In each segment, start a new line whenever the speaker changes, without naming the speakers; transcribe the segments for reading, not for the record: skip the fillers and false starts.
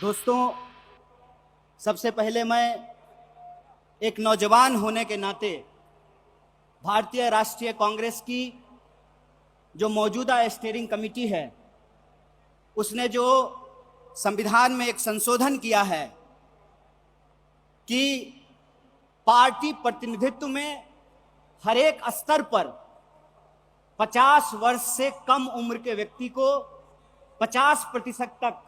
दोस्तों, सबसे पहले मैं एक नौजवान होने के नाते भारतीय राष्ट्रीय कांग्रेस की जो मौजूदा स्टीयरिंग कमेटी है उसने जो संविधान में एक संशोधन किया है कि पार्टी प्रतिनिधित्व में हर एक स्तर पर 50 वर्ष से कम उम्र के व्यक्ति को 50% तक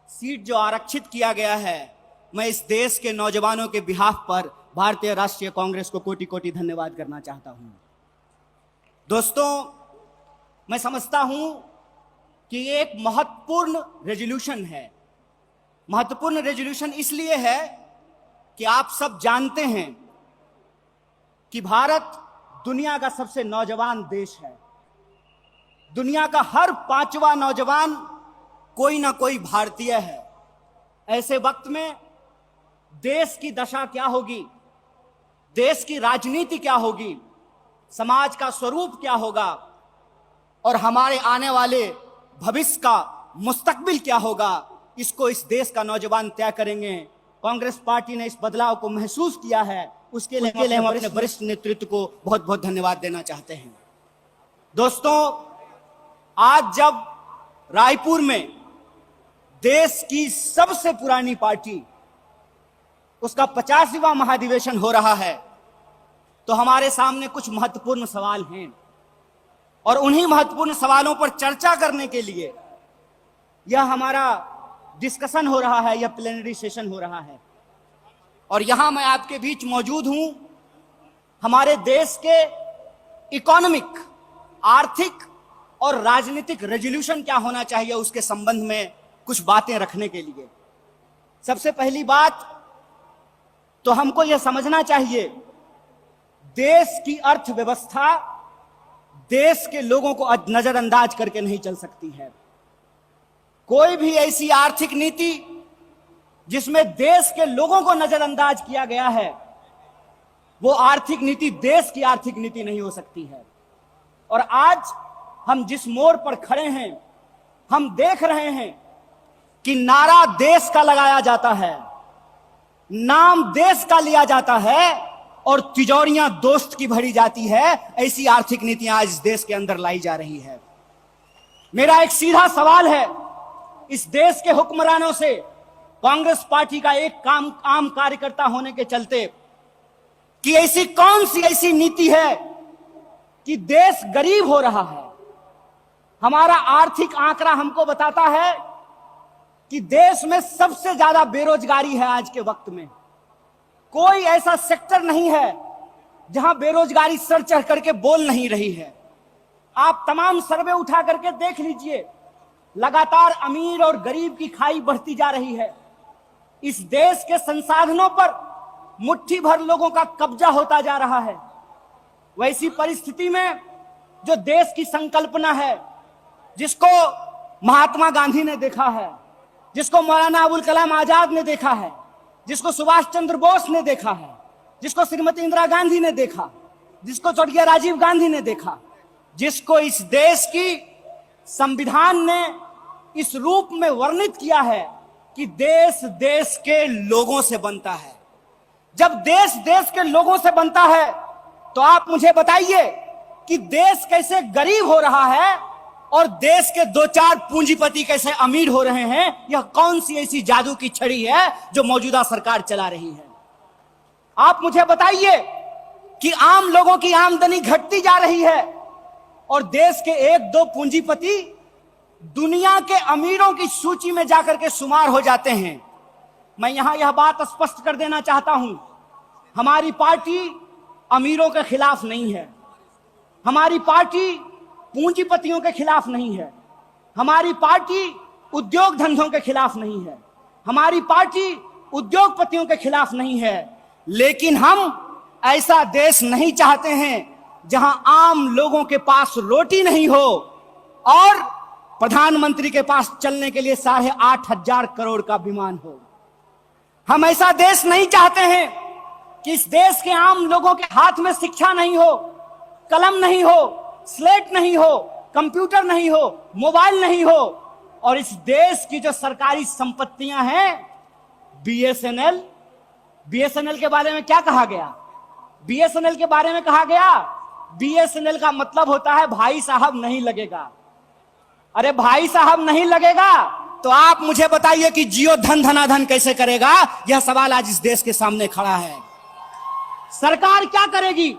सीट जो आरक्षित किया गया है, मैं इस देश के नौजवानों के बिहाफ पर भारतीय राष्ट्रीय कांग्रेस को कोटि कोटि धन्यवाद करना चाहता हूं। दोस्तों, मैं समझता हूं कि ये एक महत्वपूर्ण रेजोल्यूशन है। महत्वपूर्ण रेजोल्यूशन इसलिए है कि आप सब जानते हैं कि भारत दुनिया का सबसे नौजवान देश है। दुनिया का हर 5वां नौजवान कोई ना कोई भारतीय है। ऐसे वक्त में देश की दशा क्या होगी, देश की राजनीति क्या होगी, समाज का स्वरूप क्या होगा और हमारे आने वाले भविष्य का मुस्तकबिल क्या होगा, इसको इस देश का नौजवान तय करेंगे। कांग्रेस पार्टी ने इस बदलाव को महसूस किया है, उसके लिए हम अपने वरिष्ठ नेतृत्व को बहुत बहुत धन्यवाद देना चाहते हैं। दोस्तों, आज जब रायपुर में देश की सबसे पुरानी पार्टी उसका 50वां महाधिवेशन हो रहा है, तो हमारे सामने कुछ महत्वपूर्ण सवाल हैं और उन्हीं महत्वपूर्ण सवालों पर चर्चा करने के लिए यह हमारा डिस्कशन हो रहा है, यह प्लेनरी सेशन हो रहा है। और यहां मैं आपके बीच मौजूद हूं हमारे देश के इकोनॉमिक, आर्थिक और राजनीतिक रेजोल्यूशन क्या होना चाहिए उसके संबंध में कुछ बातें रखने के लिए। सबसे पहली बात तो हमको यह समझना चाहिए, देश की अर्थव्यवस्था देश के लोगों को नजरअंदाज करके नहीं चल सकती है। कोई भी ऐसी आर्थिक नीति जिसमें देश के लोगों को नजरअंदाज किया गया है, वो आर्थिक नीति देश की आर्थिक नीति नहीं हो सकती है। और आज हम जिस मोड़ पर खड़े हैं, हम देख रहे हैं कि नारा देश का लगाया जाता है, नाम देश का लिया जाता है और तिजोरियां दोस्त की भरी जाती है। ऐसी आर्थिक नीतियां आज इस देश के अंदर लाई जा रही है। मेरा एक सीधा सवाल है इस देश के हुक्मरानों से, कांग्रेस पार्टी का एक आम कार्यकर्ता होने के चलते, कि ऐसी कौन सी ऐसी नीति है कि देश गरीब हो रहा है। हमारा आर्थिक आंकड़ा हमको बताता है कि देश में सबसे ज्यादा बेरोजगारी है आज के वक्त में। कोई ऐसा सेक्टर नहीं है जहां बेरोजगारी सर चढ़ करके बोल नहीं रही है। आप तमाम सर्वे उठा करके देख लीजिए, लगातार अमीर और गरीब की खाई बढ़ती जा रही है। इस देश के संसाधनों पर मुट्ठी भर लोगों का कब्जा होता जा रहा है। वैसी परिस्थिति में जो देश की संकल्पना है, जिसको महात्मा गांधी ने देखा है, जिसको मौलाना अबुल कलाम आजाद ने देखा है, जिसको सुभाष चंद्र बोस ने देखा है, जिसको श्रीमती इंदिरा गांधी ने देखा, जिसको स्वर्गीय राजीव गांधी ने देखा, जिसको इस देश की संविधान ने इस रूप में वर्णित किया है कि देश देश के लोगों से बनता है। जब देश देश के लोगों से बनता है तो आप मुझे बताइए कि देश कैसे गरीब हो रहा है और देश के 2-4 पूंजीपति कैसे अमीर हो रहे हैं। यह कौन सी ऐसी जादू की छड़ी है जो मौजूदा सरकार चला रही है। आप मुझे बताइए कि आम लोगों की आमदनी घटती जा रही है और देश के 1-2 पूंजीपति दुनिया के अमीरों की सूची में जाकर के शुमार हो जाते हैं। मैं यहां यह बात स्पष्ट कर देना चाहता हूं, हमारी पार्टी अमीरों के खिलाफ नहीं है, हमारी पार्टी पूंजीपतियों के खिलाफ नहीं है, हमारी पार्टी उद्योग धंधों के खिलाफ नहीं है, हमारी पार्टी उद्योगपतियों के खिलाफ नहीं है। लेकिन हम ऐसा देश नहीं चाहते हैं जहां आम लोगों के पास रोटी नहीं हो और प्रधानमंत्री के पास चलने के लिए 8,500 करोड़ का विमान हो। हम ऐसा देश नहीं चाहते हैं कि इस देश के आम लोगों के हाथ में शिक्षा नहीं हो, कलम नहीं हो, स्लेट नहीं हो, कंप्यूटर नहीं हो, मोबाइल नहीं हो और इस देश की जो सरकारी संपत्तियां हैं, बीएसएनएल के बारे में क्या कहा गया? बीएसएनएल के बारे में कहा गया, बीएसएनएल का मतलब होता है भाई साहब नहीं लगेगा। अरे भाई साहब नहीं लगेगा तो आप मुझे बताइए कि जियो धन धनाधन कैसे करेगा? यह सवाल आज इस देश के सामने खड़ा है। सरकार क्या करेगी?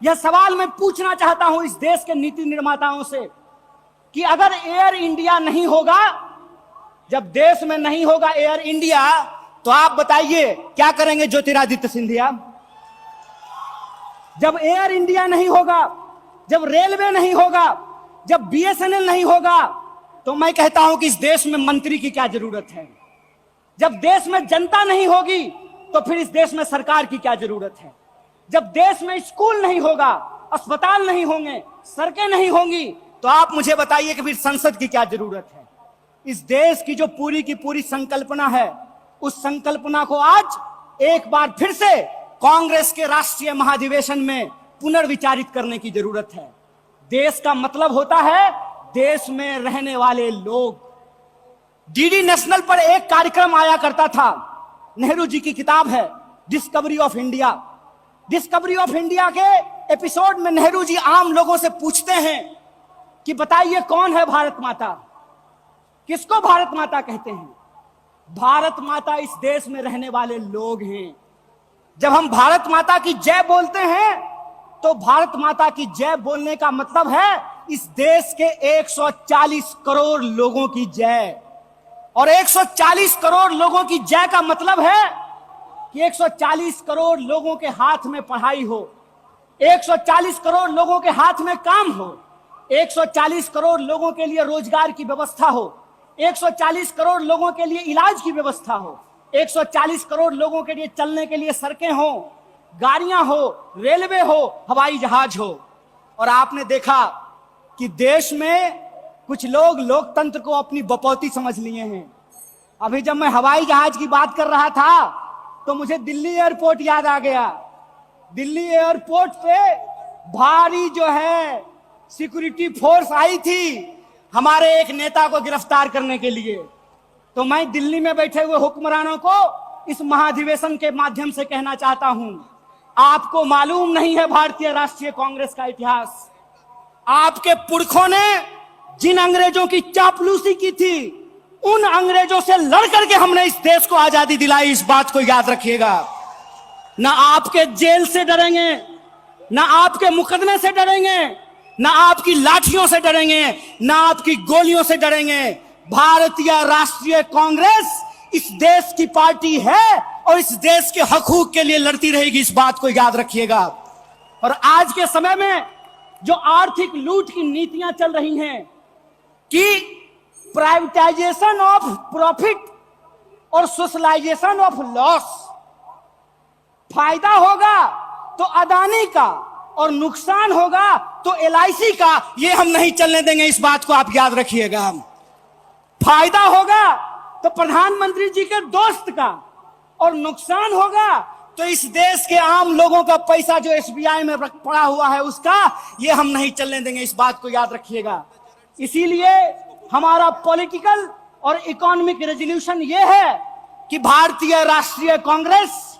यह सवाल मैं पूछना चाहता हूं इस देश के नीति निर्माताओं से कि अगर एयर इंडिया नहीं होगा, जब देश में नहीं होगा एयर इंडिया, तो आप बताइए क्या करेंगे ज्योतिरादित्य सिंधिया? जब एयर इंडिया नहीं होगा, जब रेलवे नहीं होगा, जब बीएसएनएल नहीं होगा, तो मैं कहता हूं कि इस देश में मंत्री की क्या जरूरत है? जब देश में जनता नहीं होगी तो फिर इस देश में सरकार की क्या जरूरत है? जब देश में स्कूल नहीं होगा, अस्पताल नहीं होंगे, सड़कें नहीं होंगी, तो आप मुझे बताइए कि फिर संसद की क्या जरूरत है? इस देश की जो पूरी की पूरी संकल्पना है, उस संकल्पना को आज एक बार फिर से कांग्रेस के राष्ट्रीय महाधिवेशन में पुनर्विचारित करने की जरूरत है। देश का मतलब होता है देश में रहने वाले लोग। डीडी नेशनल पर एक कार्यक्रम आया करता था, नेहरू जी की किताब है discovery of India. Discovery of India के एपिसोड में नेहरू जी आम लोगों से पूछते हैं कि बताइए कौन है भारत माता? किसको भारत माता कहते हैं? भारत माता इस देश में रहने वाले लोग हैं। जब हम भारत माता की जय बोलते हैं तो भारत माता की जय बोलने का मतलब है इस देश के 140 करोड़ लोगों की जय। और 140 करोड़ लोगों की जय का मतलब है कि 140 करोड़ लोगों के हाथ में पढ़ाई हो, 140 करोड़ लोगों के हाथ में काम हो, 140 करोड़ लोगों के लिए रोजगार की व्यवस्था हो, 140 करोड़ लोगों के लिए इलाज की व्यवस्था हो, 140 करोड़ लोगों के लिए चलने के लिए सड़कें हो, गाड़ियां हो, रेलवे हो, हवाई जहाज हो। और आपने देखा कि देश में कुछ लोग लोकतंत्र को अपनी बपौती समझ लिए हैं। अभी जब मैं हवाई जहाज की बात कर रहा था तो मुझे दिल्ली एयरपोर्ट याद आ गया। दिल्ली एयरपोर्ट पे भारी जो है सिक्योरिटी फोर्स आई थी हमारे एक नेता को गिरफ्तार करने के लिए। तो मैं दिल्ली में बैठे हुए हुक्मरानों को इस महाधिवेशन के माध्यम से कहना चाहता हूं, आपको मालूम नहीं है भारतीय राष्ट्रीय कांग्रेस का इतिहास। आपके पुरखों ने जिन अंग्रेजों की चापलूसी की थी, उन अंग्रेजों से लड़ करके हमने इस देश को आजादी दिलाई। इस बात को याद रखिएगा। ना आपके जेल से डरेंगे, ना आपके मुकदमे से डरेंगे, ना आपकी लाठियों से डरेंगे, ना आपकी गोलियों से डरेंगे। भारतीय राष्ट्रीय कांग्रेस इस देश की पार्टी है और इस देश के हकूक के लिए लड़ती रहेगी। इस बात को याद रखिएगा। और आज के समय में जो आर्थिक लूट की नीतियां चल रही हैं कि प्राइवेटाइजेशन ऑफ प्रॉफिट और सोशलाइजेशन ऑफ लॉस, फायदा होगा तो अदानी का और नुकसान होगा तो एलआईसी का, ये हम नहीं चलने देंगे। इस बात को आप याद रखिएगा। हम फायदा होगा तो प्रधानमंत्री जी के दोस्त का और नुकसान होगा तो इस देश के आम लोगों का पैसा जो एसबीआई में पड़ा हुआ है उसका, ये हम नहीं चलने देंगे। इस बात को याद रखिएगा। इसीलिए हमारा पॉलिटिकल और इकोनॉमिक रेजोल्यूशन ये है कि भारतीय राष्ट्रीय कांग्रेस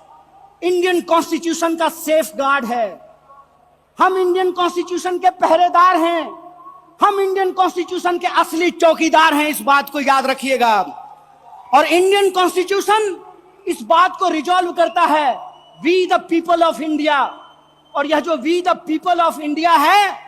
इंडियन कॉन्स्टिट्यूशन का सेफ गार्ड है। हम इंडियन कॉन्स्टिट्यूशन के पहरेदार हैं। हम इंडियन कॉन्स्टिट्यूशन के असली चौकीदार हैं। इस बात को याद रखिएगा। और इंडियन कॉन्स्टिट्यूशन इस बात को रिजॉल्व करता है, we the people of India. और यह जो we the people of India है,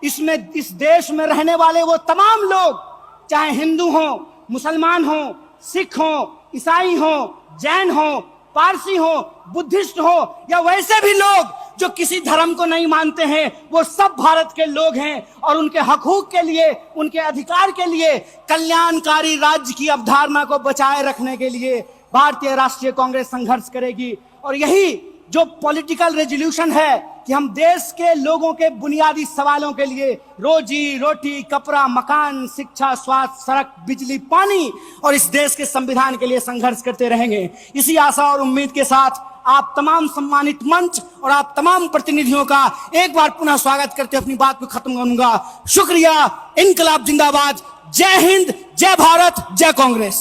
इसमें इस देश में रहने वाले वो तमाम लोग, चाहे हिंदू हो, मुसलमान हो, सिख हो, ईसाई हो, जैन हो, पारसी हो, बुद्धिस्ट हो, या वैसे भी लोग जो किसी धर्म को नहीं मानते हैं, वो सब भारत के लोग हैं। और उनके हकूक के लिए, उनके अधिकार के लिए, कल्याणकारी राज्य की अवधारणा को बचाए रखने के लिए भारतीय राष्ट्रीय कांग्रेस संघर्ष करेगी। और यही जो पॉलिटिकल रेजोल्यूशन है कि हम देश के लोगों के बुनियादी सवालों के लिए, रोजी रोटी, कपड़ा, मकान, शिक्षा, स्वास्थ्य, सड़क, बिजली, पानी और इस देश के संविधान के लिए संघर्ष करते रहेंगे। इसी आशा और उम्मीद के साथ आप तमाम सम्मानित मंच और आप तमाम प्रतिनिधियों का एक बार पुनः स्वागत करते अपनी बात को खत्म करूंगा। शुक्रिया। इनकलाब जिंदाबाद।
जय हिंद, जय भारत, जय कांग्रेस।